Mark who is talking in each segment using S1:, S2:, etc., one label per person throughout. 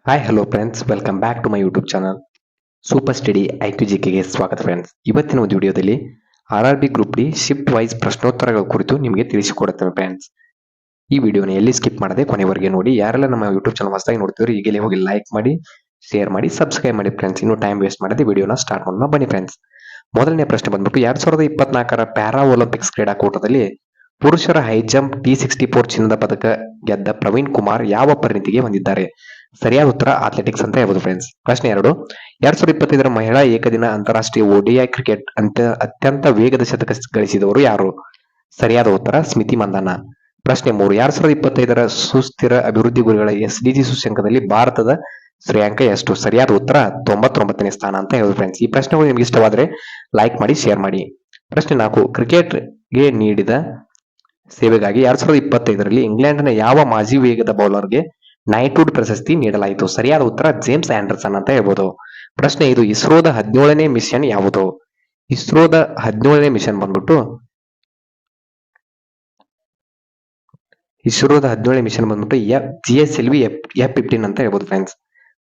S1: Hi hello friends welcome back to my YouTube channel super study IQ ಜಿಕೆಗೆ ಸ್ವಾಗತ friends. ಇವತ್ತಿನ ಒಂದು ವಿಡಿಯೋದಲ್ಲಿ RRB group D shift wise ಪ್ರಶ್ನೋತ್ತರಗಳ ಕುರಿತು ನಿಮಗೆ ತಿಳಿಸಿಕೊಡುತ್ತೇವೆ ಫ್ರೆಂಡ್ಸ್. ಈ ವಿಡಿಯೋನ ಎಲ್ಲಿ ಸ್ಕಿಪ್ ಮಾಡದೆ ಕೊನೆವರೆಗೆ ನೋಡಿ. ಯಾರೆಲ್ಲ ನಮ್ಮ ಯೂಟ್ಯೂಬ್ ಚಾನಲ್ ಹೊಸದಾಗಿ ನೋಡ್ತಿದ್ರು ಈಗಲೇ ಹೋಗಿ ಲೈಕ್ ಮಾಡಿ, ಶೇರ್ ಮಾಡಿ, ಸಬ್ಸ್ಕ್ರೈಬ್ ಮಾಡಿ ಫ್ರೆಂಡ್ಸ್. ಇನ್ನು ಟೈಮ್ ವೇಸ್ಟ್ ಮಾಡದೆ ವಿಡಿಯೋನ ಸ್ಟಾರ್ಟ್ ಮಾಡೋಣ ಬನ್ನಿ ಫ್ರೆಂಡ್ಸ್. ಮೊದಲನೇ ಪ್ರಶ್ನೆ ಬಂದ್ಬಿಟ್ಟು 2024ರ ಪ್ಯಾರಾ ಒಲಿಂಪಿಕ್ಸ್ ಕ್ರೀಡಾಕೂಟದಲ್ಲಿ ಪುರುಷರ ಹೈ ಜಂಪ್ T64 ಚಿನ್ನದ ಪದಕ ಗೆದ್ದ ಪ್ರವೀಣ್ ಕುಮಾರ್ ಯಾವ ಪರಿಣಿತಿಗೆ ಹೊಂದಿದ್ದಾರೆ? ಸರಿಯಾದ ಉತ್ತರ ಅಥ್ಲೆಟಿಕ್ಸ್ ಅಂತ ಹೇಳ್ಬೋದು ಫ್ರೆಂಡ್ಸ್. ಪ್ರಶ್ನೆ 2, 2025ರ ಮಹಿಳಾ ಏಕದಿನ ಅಂತಾರಾಷ್ಟ್ರೀಯ ODI ಕ್ರಿಕೆಟ್ ಅತ್ಯಂತ ವೇಗದ ಶತಕ ಗಳಿಸಿದವರು ಯಾರು? ಸರಿಯಾದ ಉತ್ತರ ಸ್ಮಿತಿ ಮಂದಣ್ಣ. ಪ್ರಶ್ನೆ 3, 2025ರ ಸುಸ್ಥಿರ ಅಭಿವೃದ್ಧಿ ಗುರಿಗಳ SDG ಸೂಚ್ಯಂಕದಲ್ಲಿ ಭಾರತದ ಶ್ರೇಯಾಂಕ ಎಷ್ಟು? ಸರಿಯಾದ ಉತ್ತರ 99ನೇ ಸ್ಥಾನ ಅಂತ ಹೇಳ್ಬೋದು ಫ್ರೆಂಡ್ಸ್. ಈ ಪ್ರಶ್ನೆಗಳು ನಿಮ್ಗೆ ಇಷ್ಟವಾದ್ರೆ ಲೈಕ್ ಮಾಡಿ, ಶೇರ್ ಮಾಡಿ. ಪ್ರಶ್ನೆ 4, ಕ್ರಿಕೆಟ್ಗೆ ನೀಡಿದ ಸೇವೆಗಾಗಿ 2025ರಲ್ಲಿ ಇಂಗ್ಲೆಂಡ್ನ ಯಾವ ಮಾಜಿ ವೇಗದ ಬೌಲರ್ಗೆ ನೈಟ್ಹುಡ್ ಪ್ರಶಸ್ತಿ ನೀಡಲಾಯಿತು? ಸರಿಯಾದ ಉತ್ತರ ಜೇಮ್ಸ್ ಆಂಡರ್ಸನ್ ಅಂತ ಹೇಳ್ಬೋದು. ಪ್ರಶ್ನೆ 5, ಇಸ್ರೋದ 17ನೇ ಮಿಷನ್ ಯಾವುದು? ಇಸ್ರೋದ 17ನೇ ಮಿಷನ್ ಬಂದ್ಬಿಟ್ಟು GSLV F-15 ಅಂತ ಹೇಳ್ಬೋದು ಫ್ರೆಂಡ್ಸ್.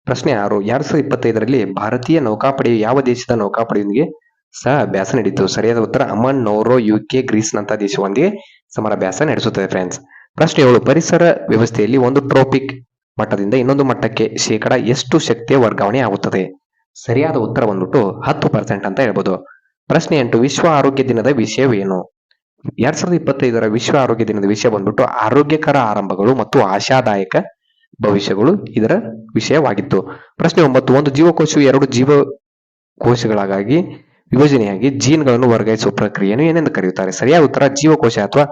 S1: ಪ್ರಶ್ನೆ 6, 2025ರಲ್ಲಿ ಭಾರತೀಯ ನೌಕಾಪಡೆಯು ಯಾವ ದೇಶದ ನೌಕಾಪಡೆಯೊಂದಿಗೆ ಸಹ ಅಭ್ಯಾಸ ನಡೆಯಿತು? ಸರಿಯಾದ ಉತ್ತರ ಅಮನ್, ನೌರೋ, UK, ಗ್ರೀಸ್ನಂತ ದೇಶಗಳೊಂದಿಗೆ ಸಮರಾಭ್ಯಾಸ ನಡೆಸುತ್ತದೆ ಫ್ರೆಂಡ್ಸ್. ಪ್ರಶ್ನೆ 7, ಪರಿಸರ ವ್ಯವಸ್ಥೆಯಲ್ಲಿ ಒಂದು ಟ್ರೋಪಿಕ್ ಮಟ್ಟದಿಂದ ಇನ್ನೊಂದು ಮಟ್ಟಕ್ಕೆ ಶೇಕಡ ಎಷ್ಟು ಶಕ್ತಿಯ ವರ್ಗಾವಣೆ ಆಗುತ್ತದೆ? ಸರಿಯಾದ ಉತ್ತರ ಬಂದ್ಬಿಟ್ಟು 10% ಅಂತ ಹೇಳ್ಬೋದು. ಪ್ರಶ್ನೆ 8, ವಿಶ್ವ ಆರೋಗ್ಯ ದಿನದ ವಿಷಯವೇನು? 2025ರ ವಿಶ್ವ ಆರೋಗ್ಯ ದಿನದ ವಿಷಯ ಬಂದ್ಬಿಟ್ಟು ಆರೋಗ್ಯಕರ ಆರಂಭಗಳು ಮತ್ತು ಆಶಾದಾಯಕ ಭವಿಷ್ಯಗಳು ಇದರ ವಿಷಯವಾಗಿತ್ತು. ಪ್ರಶ್ನೆ 9, ಒಂದು ಜೀವಕೋಶವು 2 ಜೀವಕೋಶಗಳಾಗಿ ವಿಭಜನೆಯಾಗಿ ಜೀನ್ಗಳನ್ನು ವರ್ಗಾಯಿಸುವ ಪ್ರಕ್ರಿಯೆಯನ್ನು ಏನೆಂದು ಕರೆಯುತ್ತಾರೆ? ಸರಿಯಾದ ಉತ್ತರ ಜೀವಕೋಶ ಅಥವಾ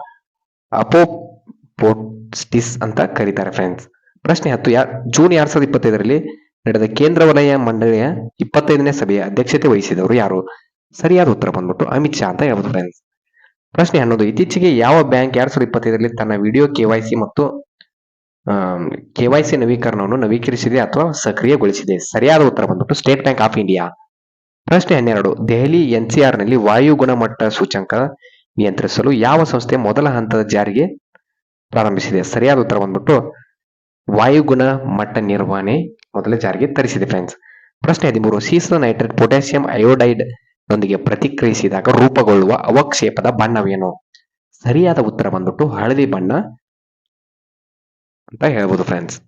S1: ಅಪೋಪ್ಟೋಸಿಸ್ ಅಂತ ಕರೀತಾರೆ ಫ್ರೆಂಡ್ಸ್. ಪ್ರಶ್ನೆ 10, ಜೂನ್ 2025ರಲ್ಲಿ ನಡೆದ ಕೇಂದ್ರ ವಲಯ ಮಂಡಳಿಯ 25ನೇ ಸಭೆಯ ಅಧ್ಯಕ್ಷತೆ ವಹಿಸಿದವರು ಯಾರು? ಸರಿಯಾದ ಉತ್ತರ ಬಂದ್ಬಿಟ್ಟು ಅಮಿತ್ ಶಾ ಅಂತ ಹೇಳ್ಬೋದು ಫ್ರೆಂಡ್ಸ್. ಪ್ರಶ್ನೆ 11, ಇತ್ತೀಚೆಗೆ ಯಾವ ಬ್ಯಾಂಕ್ 2025ರಲ್ಲಿ ತನ್ನ ವಿಡಿಯೋ KYC ಮತ್ತು KYC ನವೀಕರಣವನ್ನು ನವೀಕರಿಸಿದೆ ಅಥವಾ ಸಕ್ರಿಯಗೊಳಿಸಿದೆ? ಸರಿಯಾದ ಉತ್ತರ ಬಂದ್ಬಿಟ್ಟು ಸ್ಟೇಟ್ ಬ್ಯಾಂಕ್ ಆಫ್ ಇಂಡಿಯಾ. ಪ್ರಶ್ನೆ 12, ದೆಹಲಿ NCRನಲ್ಲಿ ವಾಯು ಗುಣಮಟ್ಟ ಸೂಚ್ಯಂಕ ನಿಯಂತ್ರಿಸಲು ಯಾವ ಸಂಸ್ಥೆ ಮೊದಲ ಹಂತದ ಜಾರಿಗೆ ಪ್ರಾರಂಭಿಸಿದೆ? ಸರಿಯಾದ ಉತ್ತರ ಬಂದ್ಬಿಟ್ಟು ವಾಯುಗುಣ ಮಟ್ಟ ನಿರ್ವಹಣೆ ಮೊದಲ ಜಾರಿಗೆ ತರಿಸಿದೆ ಫ್ರೆಂಡ್ಸ್. ಪ್ರಶ್ನೆ 13, ಸೀಸದ ನೈಟ್ರೇಟ್ ಪೊಟ್ಯಾಸಿಯಂ ಅಯೋಡೈಡ್ ನೊಂದಿಗೆ ಪ್ರತಿಕ್ರಿಯಿಸಿದಾಗ ರೂಪುಗೊಳ್ಳುವ ಅವಕ್ಷೇಪದ ಬಣ್ಣವೇನು? ಸರಿಯಾದ ಉತ್ತರ ಬಂದ್ಬಿಟ್ಟು ಹಳದಿ ಬಣ್ಣ ಅಂತ ಹೇಳ್ಬೋದು ಫ್ರೆಂಡ್ಸ್.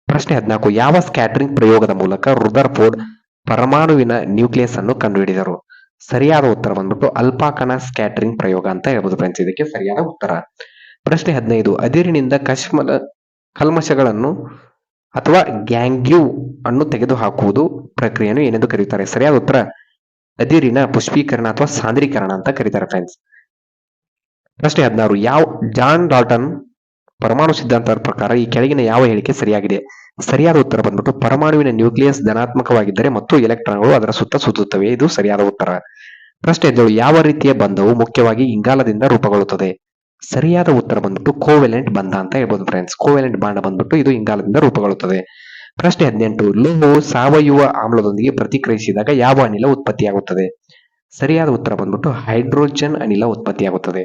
S1: ಪ್ರಶ್ನೆ 14, ಯಾವ ಸ್ಕ್ಯಾಟರಿಂಗ್ ಪ್ರಯೋಗದ ಮೂಲಕ ರುದರ್ಫೋರ್ಡ್ ಪರಮಾಣುವಿನ ನ್ಯೂಕ್ಲಿಯಸ್ ಅನ್ನು ಕಂಡುಹಿಡಿದರು? ಸರಿಯಾದ ಉತ್ತರ ಬಂದ್ಬಿಟ್ಟು ಅಲ್ಪಾಕನ ಸ್ಕ್ಯಾಟರಿಂಗ್ ಪ್ರಯೋಗ ಅಂತ ಹೇಳ್ಬೋದು ಫ್ರೆಂಡ್ಸ್. ಇದಕ್ಕೆ ಸರಿಯಾದ ಉತ್ತರ. ಪ್ರಶ್ನೆ 15, ಅದಿರಿನಿಂದ ಕಲ್ಮಶಗಳನ್ನು ಅಥವಾ ಗ್ಯಾಂಗ್ಯೂ ಅನ್ನು ತೆಗೆದುಹಾಕುವುದು ಪ್ರಕ್ರಿಯೆಯನ್ನು ಏನೆಂದು ಕರೆಯುತ್ತಾರೆ? ಸರಿಯಾದ ಉತ್ತರ ಅದಿರಿನ ಪುಷ್ಪೀಕರಣ ಅಥವಾ ಸಾಂದ್ರೀಕರಣ ಅಂತ ಕರೀತಾರೆ ಫ್ರೆಂಡ್ಸ್. ಪ್ರಶ್ನೆ 16, ಜಾನ್ ಡಾಲ್ಟನ್ ಪರಮಾಣು ಸಿದ್ಧಾಂತದ ಪ್ರಕಾರ ಈ ಕೆಳಗಿನ ಯಾವ ಹೇಳಿಕೆ ಸರಿಯಾಗಿದೆ? ಸರಿಯಾದ ಉತ್ತರ ಬಂದ್ಬಿಟ್ಟು ಪರಮಾಣುವಿನ ನ್ಯೂಕ್ಲಿಯಸ್ ಧನಾತ್ಮಕವಾಗಿದ್ದರೆ ಮತ್ತು ಎಲೆಕ್ಟ್ರಾನ್ಗಳು ಅದರ ಸುತ್ತ ಸುತ್ತುತ್ತವೆ. ಇದು ಸರಿಯಾದ ಉತ್ತರ. ಪ್ರಶ್ನೆ 17, ಯಾವ ರೀತಿಯ ಬಂಧವು ಮುಖ್ಯವಾಗಿ ಇಂಗಾಲದಿಂದ ರೂಪುಗೊಳ್ಳುತ್ತದೆ? ಸರಿಯಾದ ಉತ್ತರ ಬಂದ್ಬಿಟ್ಟು ಕೋವೆಲೆಂಟ್ ಬಂಧ ಅಂತ ಹೇಳ್ಬೋದು ಫ್ರೆಂಡ್ಸ್. ಕೋವೆಲೆಂಟ್ ಬಾಂಡ್ ಬಂದ್ಬಿಟ್ಟು ಇದು ಇಂಗಾಲದಿಂದ ರೂಪುಗೊಳ್ಳುತ್ತದೆ. ಪ್ರಶ್ನೆ 18, ಲೋಹವು ಸಾವಯವ ಆಮ್ಲದೊಂದಿಗೆ ಪ್ರತಿಕ್ರಿಯಿಸಿದಾಗ ಯಾವ ಅನಿಲ ಉತ್ಪತ್ತಿಯಾಗುತ್ತದೆ? ಸರಿಯಾದ ಉತ್ತರ ಬಂದ್ಬಿಟ್ಟು ಹೈಡ್ರೋಜನ್ ಅನಿಲ ಉತ್ಪತ್ತಿಯಾಗುತ್ತದೆ.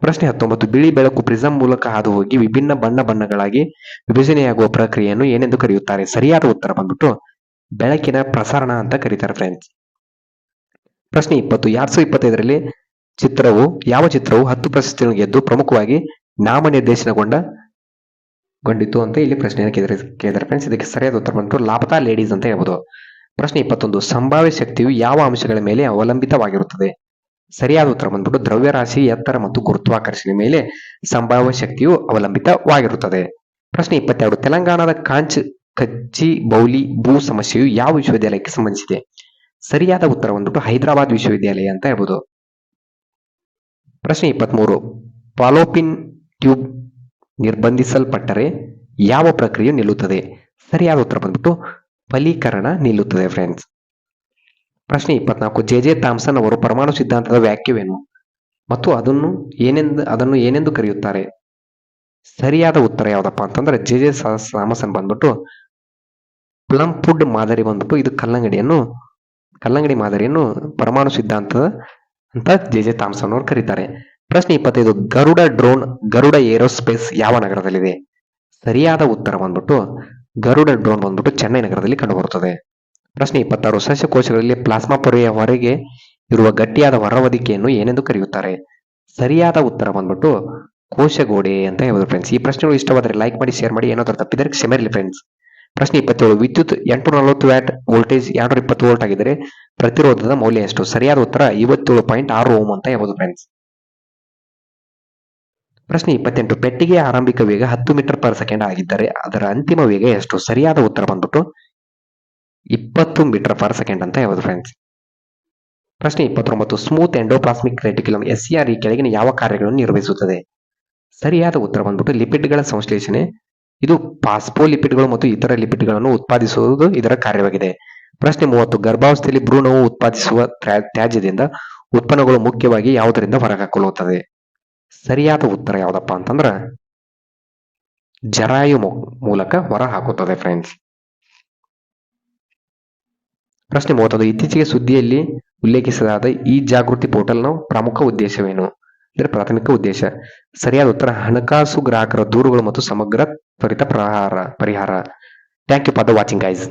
S1: ಪ್ರಶ್ನೆ 19, ಬಿಳಿ ಬೆಳಕು ಪ್ರಿಸಂ ಮೂಲಕ ಹಾದು ಹೋಗಿ ವಿಭಿನ್ನ ಬಣ್ಣಗಳಾಗಿ ವಿಭಜನೆಯಾಗುವ ಪ್ರಕ್ರಿಯೆಯನ್ನು ಏನೆಂದು ಕರೆಯುತ್ತಾರೆ? ಸರಿಯಾದ ಉತ್ತರ ಬಂದ್ಬಿಟ್ಟು ಬೆಳಕಿನ ಪ್ರಸರಣ ಅಂತ ಕರೀತಾರೆ ಫ್ರೆಂಡ್ಸ್. ಪ್ರಶ್ನೆ 20, 2025ರಲ್ಲಿ ಯಾವ ಚಿತ್ರವು 10 ಪ್ರಶಸ್ತಿಗಳನ್ನು ಗೆದ್ದು ಪ್ರಮುಖವಾಗಿ ನಾಮನಿರ್ದೇಶನಗೊಂಡಿತು ಅಂತ ಇಲ್ಲಿ ಪ್ರಶ್ನೆಯನ್ನು ಕೇಳಿದ್ದಾರೆ ಫ್ರೆಂಡ್ಸ್. ಇದಕ್ಕೆ ಸರಿಯಾದ ಉತ್ತರ ಬಂದ್ಬಿಟ್ಟು ಲಾಪತಾ ಲೇಡೀಸ್ ಅಂತ ಹೇಳ್ಬೋದು. ಪ್ರಶ್ನೆ 21, ಸಂಭಾವ್ಯ ಶಕ್ತಿಯು ಯಾವ ಅಂಶಗಳ ಮೇಲೆ ಅವಲಂಬಿತವಾಗಿರುತ್ತದೆ? ಸರಿಯಾದ ಉತ್ತರ ಬಂದ್ಬಿಟ್ಟು ದ್ರವ್ಯರಾಶಿ, ಎತ್ತರ ಮತ್ತು ಗುರುತ್ವಾಕರ್ಷಣೆ ಮೇಲೆ ಸಂಭಾವ್ಯ ಶಕ್ತಿಯು ಅವಲಂಬಿತವಾಗಿರುತ್ತದೆ. ಪ್ರಶ್ನೆ 22, ತೆಲಂಗಾಣದ ಕಚ್ಚಿ ಬೌಲಿ ಭೂ ಸಮಸ್ಯೆಯು ಯಾವ ವಿಶ್ವವಿದ್ಯಾಲಯಕ್ಕೆ ಸಂಬಂಧಿಸಿದೆ? ಸರಿಯಾದ ಉತ್ತರ ಬಂದ್ಬಿಟ್ಟು ಹೈದರಾಬಾದ್ ವಿಶ್ವವಿದ್ಯಾಲಯ ಅಂತ ಹೇಳ್ಬೋದು. ಪ್ರಶ್ನೆ 23, ಫಾಲೋಪಿನ್ ಟ್ಯೂಬ್ ನಿರ್ಬಂಧಿಸಲ್ಪಟ್ಟರೆ ಯಾವ ಪ್ರಕ್ರಿಯೆ ನಿಲ್ಲುತ್ತದೆ? ಸರಿಯಾದ ಉತ್ತರ ಬಂದ್ಬಿಟ್ಟು ಫಲೀಕರಣ ನಿಲ್ಲುತ್ತದೆ ಫ್ರೆಂಡ್ಸ್. ಪ್ರಶ್ನೆ 24, JJ ಥಾಮ್ಸನ್ ಅವರು ಪರಮಾಣು ಸಿದ್ಧಾಂತದ ವ್ಯಾಖ್ಯವೇನು ಮತ್ತು ಅದನ್ನು ಏನೆಂದು ಕರೆಯುತ್ತಾರೆ? ಸರಿಯಾದ ಉತ್ತರ ಯಾವ್ದಪ್ಪ ಅಂತಂದ್ರೆ JJ ಥಾಮ್ಸನ್ ಬಂದ್ಬಿಟ್ಟು ಪ್ಲಂಫುಡ್ ಮಾದರಿ ಬಂದ್ಬಿಟ್ಟು ಇದು ಕಲ್ಲಂಗಡಿ ಮಾದರಿಯನ್ನು ಪರಮಾಣು ಸಿದ್ಧಾಂತದ ಅಂತ JJ ಥಾಮ್ಸನ್ ಅವರು ಕರೀತಾರೆ. ಪ್ರಶ್ನೆ 25, ಗರುಡ ಡ್ರೋನ್ ಗರುಡ ಏರೋಸ್ಪೇಸ್ ಯಾವ ನಗರದಲ್ಲಿದೆ? ಸರಿಯಾದ ಉತ್ತರ ಬಂದ್ಬಿಟ್ಟು ಗರುಡ ಡ್ರೋನ್ ಬಂದ್ಬಿಟ್ಟು ಚೆನ್ನೈ ನಗರದಲ್ಲಿ ಕಂಡುಬರುತ್ತದೆ. ಪ್ರಶ್ನೆ 26, ಸಸ್ಯಕೋಶಗಳಲ್ಲಿ ಪ್ಲಾಸ್ಮಾ ಪೊರೆಯ ಹೊರಗೆ ಇರುವ ಗಟ್ಟಿಯಾದ ಹೊರಹೊದಿಕೆಯನ್ನು ಏನೆಂದು ಕರೆಯುತ್ತಾರೆ? ಸರಿಯಾದ ಉತ್ತರ ಬಂದ್ಬಿಟ್ಟು ಕೋಶಗೋಡೆ ಅಂತ ಹೇಳ್ಬೋದು ಫ್ರೆಂಡ್ಸ್. ಈ ಪ್ರಶ್ನೆಗಳು ಇಷ್ಟವಾದರೆ ಲೈಕ್ ಮಾಡಿ, ಶೇರ್ ಮಾಡಿ, ಏನಾದರೂ ತಪ್ಪಿದರೆ ಕ್ಷಮೆ ಇರಲಿ ಫ್ರೆಂಡ್ಸ್. ಪ್ರಶ್ನೆ 27, ವಿದ್ಯುತ್ 840 ವ್ಯಾಟ್ ವೋಲ್ಟೇಜ್ 220 ವೋಲ್ಟ್ ಆಗಿದ್ದರೆ ಪ್ರತಿರೋಧದ ಮೌಲ್ಯ ಎಷ್ಟು? ಸರಿಯಾದ ಉತ್ತರ 57.6 ಓಮ್ ಅಂತ ಹೇಳ್ಬೋದು ಫ್ರೆಂಡ್ಸ್. ಪ್ರಶ್ನೆ 28, ಪೆಟ್ಟಿಗೆಯ ಆರಂಭಿಕ ವೇಗ 10 ಮೀಟರ್ ಪರ್ ಸೆಕೆಂಡ್ ಆಗಿದ್ದರೆ ಅದರ ಅಂತಿಮ ವೇಗ ಎಷ್ಟು? ಸರಿಯಾದ ಉತ್ತರ ಬಂದ್ಬಿಟ್ಟು 20 ಮೀಟರ್ ಪರ್ ಸೆಕೆಂಡ್ ಅಂತ ಹೇಳ್ಬೋದು ಫ್ರೆಂಡ್ಸ್. ಪ್ರಶ್ನೆ 29, ಸ್ಮೂತ್ ಎಂಡೋಪ್ಲಾಸ್ಮಿಕ್ ರೆಟಿಕ್ಯುಲಮ್ SCR ಈ ಕೆಳಗಿನ ಯಾವ ಕಾರ್ಯಗಳನ್ನು ನಿರ್ವಹಿಸುತ್ತದೆ? ಸರಿಯಾದ ಉತ್ತರ ಬಂದ್ಬಿಟ್ಟು ಲಿಪಿಡ್ಗಳ ಸಂಶ್ಲೇಷಣೆ. ಇದು ಫಾಸ್ಫೋಲಿಪಿಡ್ಗಳು ಮತ್ತು ಇತರ ಲಿಪಿಡ್ಗಳನ್ನು ಉತ್ಪಾದಿಸುವುದು ಇದರ ಕಾರ್ಯವಾಗಿದೆ. ಪ್ರಶ್ನೆ 30, ಗರ್ಭಾವಸ್ಥೆಯಲ್ಲಿ ಭ್ರೂಣವು ಉತ್ಪಾದಿಸುವ ತ್ಯಾಜ್ಯದಿಂದ ಉತ್ಪನ್ನಗಳು ಮುಖ್ಯವಾಗಿ ಯಾವುದರಿಂದ ಹೊರಹಾಕಲಾಗುತ್ತದೆ? ಸರಿಯಾದ ಉತ್ತರ ಯಾವ್ದಪ್ಪ ಅಂತಂದ್ರ ಜರಾಯು ಮೂಲಕ ಹೊರ ಹಾಕುತ್ತದೆ ಫ್ರೆಂಡ್ಸ್. ಪ್ರಶ್ನೆ 31, ಇತ್ತೀಚೆಗೆ ಸುದ್ದಿಯಲ್ಲಿ ಉಲ್ಲೇಖಿಸಲಾದ ಈ ಜಾಗೃತಿ ಪೋರ್ಟಲ್ನ ಪ್ರಮುಖ ಉದ್ದೇಶವೇನು? ಇದರ ಪ್ರಾಥಮಿಕ ಉದ್ದೇಶ. ಸರಿಯಾದ ಉತ್ತರ ಹಣಕಾಸು ಗ್ರಾಹಕರ ದೂರುಗಳು ಮತ್ತು ಸಮಗ್ರ ತ್ವರಿತ ಪರಿಹಾರ. Thank you for the watching guys.